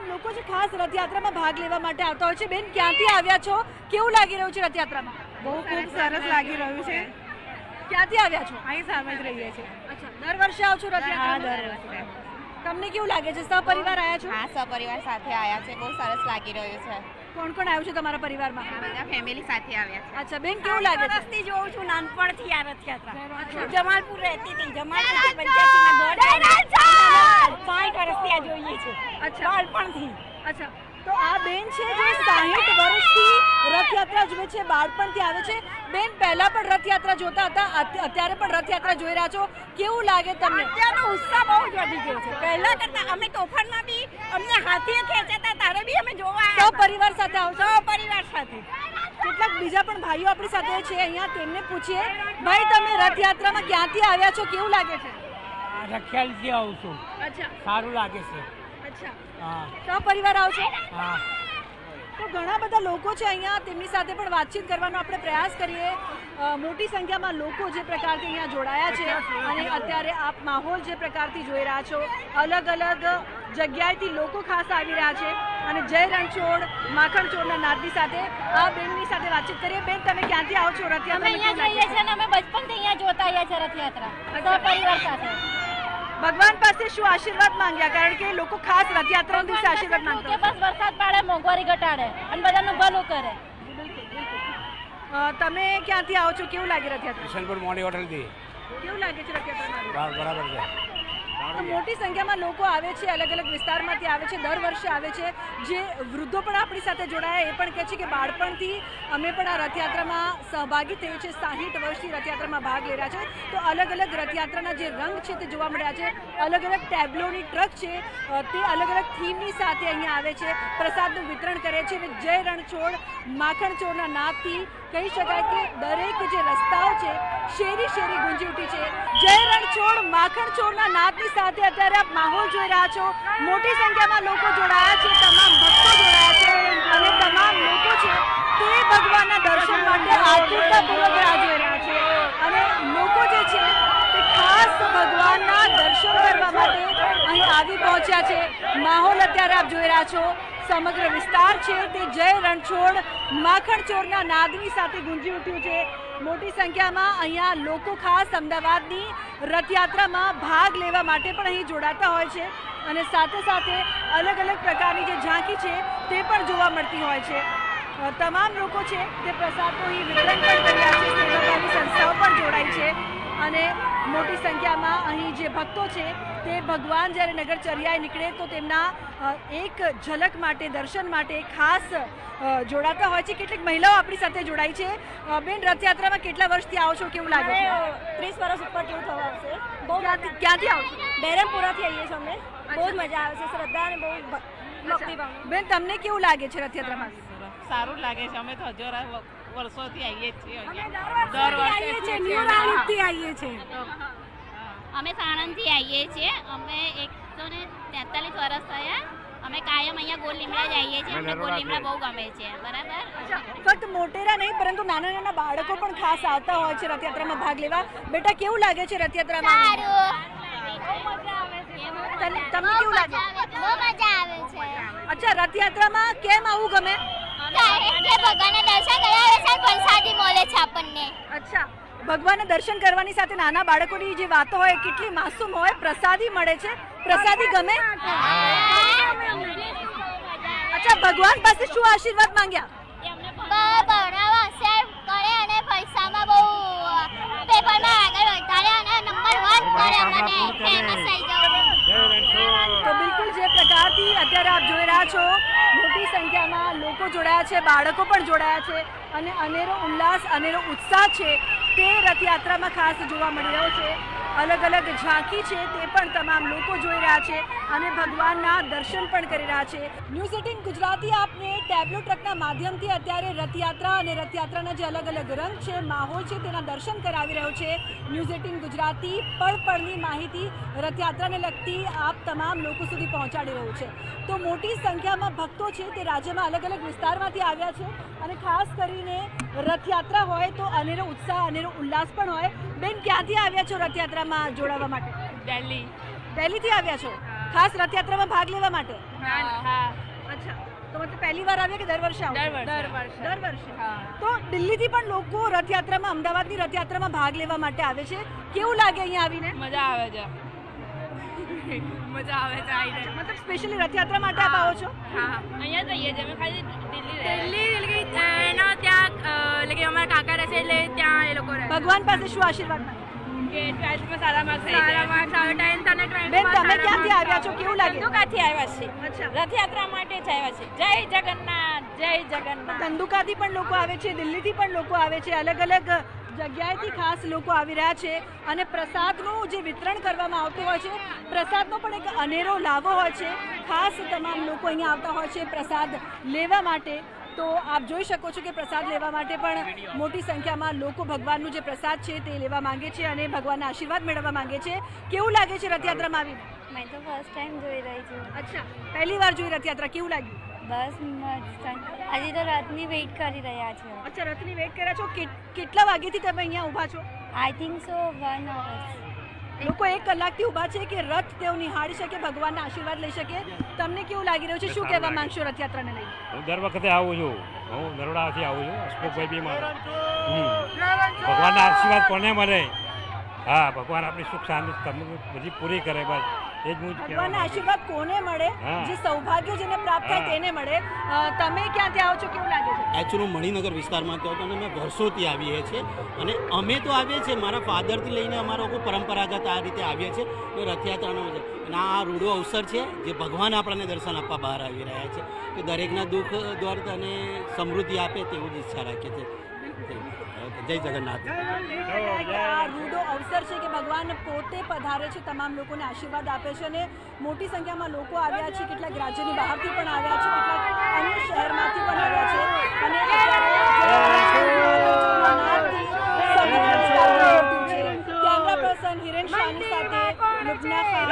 તમામ લોકો જે ખાસ રથયાત્રામાં ભાગ લેવા માટે આવતા હોય છે, બેન ક્યાંથી આવ્યા છો, કેવું લાગી રહ્યું છે રથયાત્રામાં? બહુ ખૂબ સરસ લાગી રહ્યું છે. ક્યાંથી આવ્યા છો? અહીં સામે જ રહીએ છીએ. અચ્છા, દર વર્ષે આવો છો હા, રથયાત્રામાં? દર વર્ષે. તમને કેવું લાગે છે? સપરિવાર આવ્યા છો? હા, સપરિવાર સાથે આવ્યા છે. બહુ સરસ લાગી રહ્યું છે. કોણ કોણ આવ્યું છે તમારા પરિવારમાં? બધા ફેમિલી સાથે આવ્યા છે. અચ્છા બેન, કેવું લાગે છે? વર્ષથી જોઉં છું, નાનપણથી આ રથયાત્રા. અચ્છા. જમાલપુર રહેતી હતી, જમાલપુરથી 85 ના ગઢ 60 વર્ષથી આ જોઈએ છે. અચ્છા. બાળપણથી. અચ્છા, તો આ બેન છે જે 60 વર્ષથી રથયાત્રા જુએ છે, બાળપણથી આવે છે. બેન પહેલા પણ રથયાત્રા જોતા હતા, અત્યારે પણ રથયાત્રા જોઈ રહ્યા છો, કેવું લાગે તમને? અત્યારનો ઉત્સાહ બહુ જ વધી ગયો છે. પહેલા કરતા અમે તોફાનમાં બી અમને હાથીએ ખેંચાતા, તારે બી અમે જોવા આવ્યા. પરિવાર સાથે આવશો? પરિવાર સાથે. કેટલાક બીજા પણ ભાઈઓ આપણી સાથે છે અહીંયા, તેમને પૂછીએ. ભાઈ, તમે રથયાત્રામાં ક્યાંથી આવ્યા છો, કેવું લાગે છે? રખિયાલથી આવું છું. અચ્છા. સારું લાગે છે. અચ્છા, હા સપરિવાર આવશો? હા. તો ઘણા બધા લોકો છે અહીંયા, તેમની સાથે પણ વાતચીત કરવાનો આપણે પ્રયાસ કરીએ. મોટી સંખ્યામાં લોકો જે પ્રકારથી અહીંયા જોડાયા છે અને અત્યારે આપ માહોલ જે પ્રકારથી જોઈ રહ્યા છો, અલગ અલગ જગ્યાએથી લોકો ખાસ આવી રહ્યા છે અને જય રણછોડ માખણચોરના નાદની સાથે આ બેનની સાથે વાતચીત કરીએ. બેન, તમે ક્યાંથી આવો છો રથયાત્રા? અમે બચપનથી અહીંયા જોતા આવ્યા છે રથયાત્રા, પરિવાર સાથે. ભગવાન પાસે શું આશીર્વાદ માંગ્યા? કારણ કે લોકો ખાસ રથયાત્રા દિવસે આશીર્વાદ માંગતા હોય. બસ વરસાદ પાડે, મોંઘવારી ઘટાડે અને બધાનું ભલું કરે. તમે ક્યાંથી આવો છો, કેવું લાગે રથયાત્રા? કિશનપુર મોડી હોટલથી. કેવું લાગે છે રથયાત્રામાં? બરાબર છે. તો મોટી સંખ્યામાં લોકો આવે છે, અલગ અલગ વિસ્તારમાંથી આવે છે, દર વર્ષે આવે છે. જે વૃદ્ધો પણ આપણી સાથે જોડાયા એ પણ કહે છે કે બાળપણથી અમે પણ આ રથયાત્રામાં સહભાગી થઈએ છીએ, 60 વર્ષથી રથયાત્રામાં ભાગ લઈ રહ્યા છે. તો અલગ અલગ રથયાત્રાના જે રંગ છે તે જોવા મળ્યા છે. અલગ અલગ ટેબ્લોની ટ્રક છે, તે અલગ અલગ થીમની સાથે અહીંયા આવે છે, પ્રસાદનું વિતરણ કરે છે. અને જય રણછોડ માખણચોરના નાદથી કહી શકાય કે દરેક જે રસ્તાઓ છે શેરી શેરી ગુંજી ઉઠી છે. જય રણછોડ માખણચોરના નાદની સાથે અત્યારે આપ માહોલ જોઈ રહ્યા છો. મોટી સંખ્યામાં લોકો જોડાયા છે, તમામ ભક્તો જોડાયા છે અને તમામ લોકો છે તે ભગવાનના દર્શન માટે આતુરતાપૂર્વક રાહ જોઈ રહ્યા છે. અને લોકો જે છે તે ખાસ ભગવાનના દર્શન કરવા માટે અહીં આવી પહોંચ્યા છે. માહોલ અત્યારે આપ જોઈ રહ્યા છો, સમગ્ર વિસ્તાર છે તે જય રણછોડ માખણચોરના નાદની સાથે ગુંજી ઉઠ્યું છે. મોટી સંખ્યામાં અહીંયા લોકો ખાસ અમદાવાદની રથયાત્રામાં ભાગ લેવા માટે પણ અહીં જોડાતા હોય છે અને સાથે સાથે અલગ અલગ પ્રકારની જે ઝાંકી છે તે પણ જોવા મળતી હોય છે. તમામ લોકો છે તે પ્રસાદનું અહીં વિતરણ પણ કર્યા છે, સેવાભાવી સંસ્થાઓ પણ જોડાઈ છે અને મોટી સંખ્યામાં અહીં જે ભક્તો છે તે ભગવાન જ્યારે નગરચર્યાએ નીકળે તો તેમના એક ઝલક માટે, દર્શન માટે ખાસ જોડાતા હોય છે. કેટલીક મહિલાઓ આપણી સાથે જોડાઈ છે. બેન, રથયાત્રામાં કેટલા વર્ષથી આવો છો, કેવું લાગે છે? 30 વર્ષ ઉપર જેવું થવા આવશે. ક્યાંથી આવો છો? બેરમપુરાથી આવીએ છીએ અમે. બહુ જ મજા આવે છે, શ્રદ્ધા અને બહુ ભક્તિભાવ. બેન, તમને કેવું લાગે છે રથયાત્રામાં? સારું લાગે છે. અમે તો હજાર વર્ષોથી આવીએ છીએ અહીંયા. અમે સાણંદથી આવીએ છીએ. અમે 143 વર્ષ થયા. અમે કાયમ અહીંયા ગોળ લીમડા જ આવીએ છીએ. અમને ગોળ લીમડા બહુ ગમે છે. બરાબર. ફક્ત મોટેરા નહીં પરંતુ નાના નાના બાળકો પણ ખાસ આવતા હોય છે રથયાત્રામાં ભાગ લેવા. બેટા, કેવું લાગે છે રથયાત્રામાં? તમને કેવું લાગે? બહુ મજા આવે છે. અચ્છા, રથયાત્રામાં કેમ આવું ગમે? ભગવાનના દર્શન કરાવે છે, પ્રસાદી મળે છે આપણને. અચ્છા, ભગવાનના દર્શન કરવાની સાથે નાના બાળકોની જે વાતો હોય કેટલી માસૂમ હોય. પ્રસાદી મળે છે, પ્રસાદી ગમે? અચ્છા, ભગવાન પાસે શું આશીર્વાદ માંગ્યા? ભણાવવા હોશિયાર કરે અને પૈસામાં બહુ પેપરમાં આગળ વધારે અને નંબર 1 કરે મને ફેમસ થઈ જાઉં. તો બિલકુલ જે પ્રકારથી અત્યારે આપ જોઈ રહ્યા છો, મોટી સંખ્યામાં લોકો જોડાયા છે, બાળકો પણ જોડાયા છે અને અનેરો ઉલ્લાસ, અનેરો ઉત્સાહ છે તે રથયાત્રામાં ખાસ જોવા મળી રહ્યો છે. અલગ અલગ ઝાંકી છે તે પણ તમામ લોકો જોઈ રહ્યા છે અને ભગવાનના દર્શન પણ કરી રહ્યા છે. ન્યૂઝ 18 ગુજરાતી આપને ટેબ્લો ટ્રકના માધ્યમથી અત્યારે રથયાત્રા અને રથયાત્રાના જે અલગ અલગ રંગ છે, માહોલ છે તેના દર્શન કરાવી રહ્યો છે. ન્યૂઝ 18 ગુજરાતી પળ પળની માહિતી રથયાત્રાને લગતી આપ તમામ લોકો સુધી પહોંચાડી રહ્યું છે. તો મોટી સંખ્યામાં ભક્તો છે તે રાજ્યમાં અલગ અલગ વિસ્તારમાંથી આવ્યા છે અને ખાસ કરીને રથયાત્રા હોય તો અનેરો ઉત્સાહ, અનેરો ઉલ્લાસ પણ હોય. બેન, ક્યાંથી આવ્યા છો રથયાત્રામાં જોડાવા માટે? દિલ્હી. દિલ્હીથી આવ્યા છો? ખાસ રથયાત્રામાં ભાગ લેવા માટે? હા અચ્છા, તો મતલબ પહેલી વાર આવ્યા કે દર વર્ષે આવો? દર વર્ષે. તો દિલ્હીથી પણ લોકો રથયાત્રામાં, અમદાવાદની રથયાત્રામાં ભાગ લેવા માટે આવે છે. કેવું લાગે અહીંયા આવીને? મજા આવે છે મજા આવે છે આવીને. મતલબ સ્પેશિયલી રથયાત્રા માટે આપ આવો છો? અહીંયા જઈએ છીએ અમે ખાલી દિલ્હી એના ત્યાં એટલે અમારા કાકા રહે છે એટલે ત્યાં એ લોકો રહે. ભગવાન પાસે શું આશીર્વાદ માંગે? કે 12માં સારા માર્ક્સ સારા માર્ક્સ આવે 10th અને 12th બેન, તમે ક્યાંથી આવ્યા છો? કેવું લાગે? ધંધુકાથી આવ્યા છે. અચ્છા, રથયાત્રા માટે જ આવ્યા છે. જય જગન્નાથ, જય જગન્નાથ. ધંધુકાથી પણ લોકો આવે છે, દિલ્હીથી પણ લોકો આવે છે, અલગ અલગ જગ્યાએથી ખાસ લોકો આવી રહ્યા છે. અને પ્રસાદનું જે વિતરણ કરવામાં આવતું હોય છે, પ્રસાદનો પણ એક અનેરો લાવો હોય છે. ખાસ તમામ લોકો અહીંયા આવતા હોય છે પ્રસાદ લેવા માટે. તો આપ જોઈ શકો છો કે પ્રસાદ લેવા માટે પણ મોટી સંખ્યામાં લોકો ભગવાનનું જે પ્રસાદ છે તે લેવા માંગે છે અને ભગવાનના આશીર્વાદ મેળવવા માંગે છે. કેવું લાગે છે રથયાત્રામાં આવીને? મેં તો ફર્સ્ટ ટાઈમ જોઈ રહી છું. અચ્છા, પહેલી વાર જોઈ રથયાત્રા. કેવું લાગ્યું? બસ મસ્ત. હજી તો રાતની વેઇટ કરી રહ્યા છે. અચ્છા, રથની વેઇટ કર્યા છો. કેટલા વાગ્યાથી તમે અહીંયા ઊભા છો? I think so 1 hour. લોકો 1 કલાકથી ઊભા છે કે રથ તેઓ નિહાળી શકે, ભગવાનના આશીર્વાદ લઈ શકે. તમને કેવું લાગી રહ્યું છે? શું કહેવા માંગશો રથયાત્રાને લઈને? હું દર વખતે આવું છું. હું નરોડાથી આવું છું. હસમુખભાઈ બી મારો. ભગવાનના આશીર્વાદ કોને મળે? હા, ભગવાન આપણી સુખ શાંતિ બધી પૂરી કરે. બસ એ જ હું ભગવાનના આશીર્વાદ કોને મળે? હા. જે સૌભાગ્ય જેને પ્રાપ્ત થાય તેને મળે. તમે ક્યાંથી આવો છો? કેવું લાગે છે? એકચ્યુઅલી હું મણિનગર વિસ્તારમાંથી આવતો અને અમે વર્ષોથી આવીએ છીએ અને અમે તો આવીએ છીએ, મારા ફાધરથી લઈને અમારો કોઈ પરંપરાગત આ રીતે આવીએ છીએ તો રથયાત્રાનો છે. અને આ રૂડો અવસર છે જે ભગવાન આપણને દર્શન આપવા બહાર આવી રહ્યા છે કે દરેકના દુઃખ દર્દ અને સમૃદ્ધિ આપે તેવું જ ઈચ્છા રાખીએ છીએ. જય જગન્નાથ. આ રૂડો અવસર છે કે ભગવાન પોતે પધારે છે, તમામ લોકોને આશીર્વાદ આપે છે અને મોટી સંખ્યામાં લોકો આવ્યા છે. કેટલાક રાજ્યની બહારથી પણ આવ્યા છે, કેટલાક અન્ય શહેરમાંથી પણ આવ્યા છે. અને કેમેરા પર્સન હિરેન શાહની સાથે લુબના ખાન.